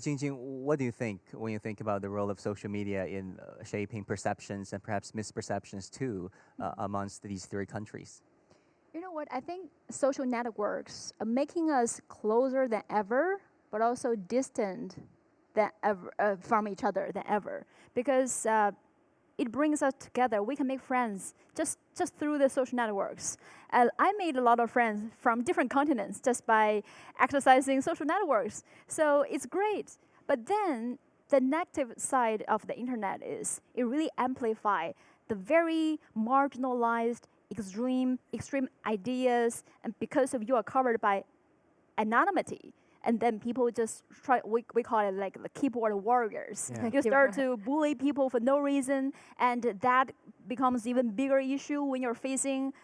Jingjing, what do you think when you think about the role of social media in shaping perceptions and perhaps misperceptions too amongst these three countries? You know what? I think social networks are making us closer than ever, but also distant than ever, from each other than ever. Because it brings us together. We can make friends just through the social networks. I made a lot of friends from different continents just by exercising social networks. So it's great. But then the negative side of the internet is it really amplifies the very marginalized, extreme ideas, and because of you are covered by anonymity. And then people just try, we call it like the keyboard warriors. Yeah. You start to bully people for no reason, and that becomes even bigger issue when you're facing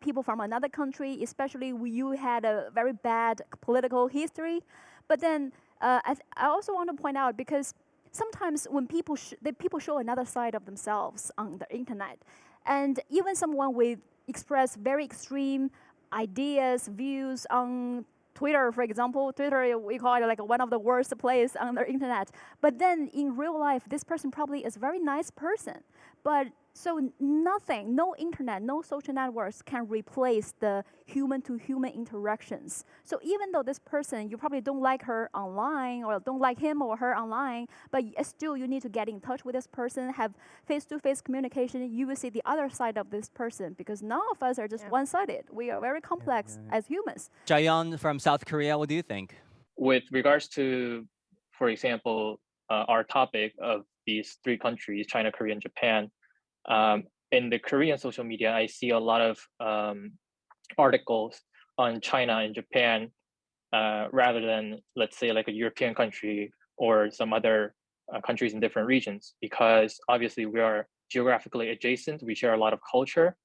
people from another country, especially when you had a very bad political history. But then I also want to point out, because sometimes when people show another side of themselves on the internet, and even someone with express very extreme ideas, views on Twitter, for example. Twitter, we call it like one of the worst places on the internet. But then in real life, this person probably is a very nice person. But so nothing, no internet, no social networks can replace the human-to-human interactions. So even though this person, you probably don't like her online or don't like him or her online, but still you need to get in touch with this person, have face-to-face communication. You will see the other side of this person, because none of us are just one-sided. We are very complex as humans. Jayon from South Korea, what do you think? With regards to, for example, our topic of these three countries, China, Korea, and Japan, in the Korean social media, I see a lot of articles on China and Japan rather than, let's say, like a European country or some other countries in different regions, because obviously we are geographically adjacent. We share a lot of culture.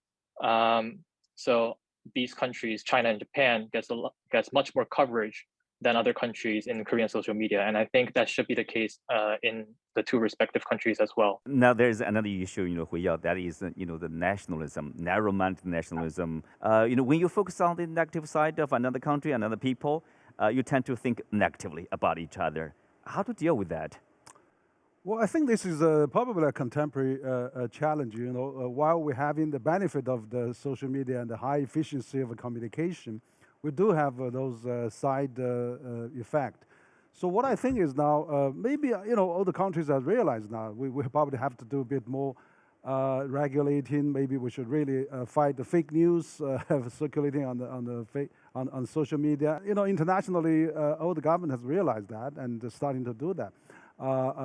So these countries, China and Japan, gets much more coverage than other countries in Korean social media. And I think that should be the case in the two respective countries as well. Now, there's another issue, Huiyao, that is, the nationalism, narrow-minded nationalism. When you focus on the negative side of another country, another people, you tend to think negatively about each other. How to deal with that? Well, I think this is probably a contemporary challenge. While we're having the benefit of the social media and the high efficiency of communication, we do have those side effect. So what I think is now, maybe all the countries have realized now we probably have to do a bit more regulating. Maybe we should really fight the fake news circulating on social media. Internationally, all the government has realized that and is starting to do that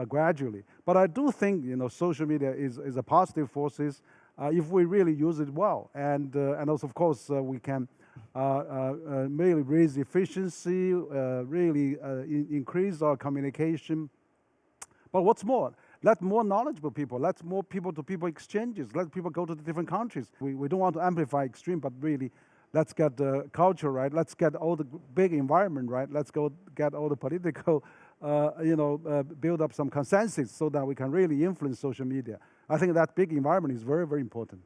gradually. But I do think social media is a positive forces if we really use it well, and also of course we can really raise efficiency, really increase our communication. But what's more, let more knowledgeable people, let more people-to-people exchanges, let people go to the different countries. We don't want to amplify extreme, but really let's get the culture right, let's get all the big environment right, let's go get all the political, build up some consensus so that we can really influence social media. I think that big environment is very, very important.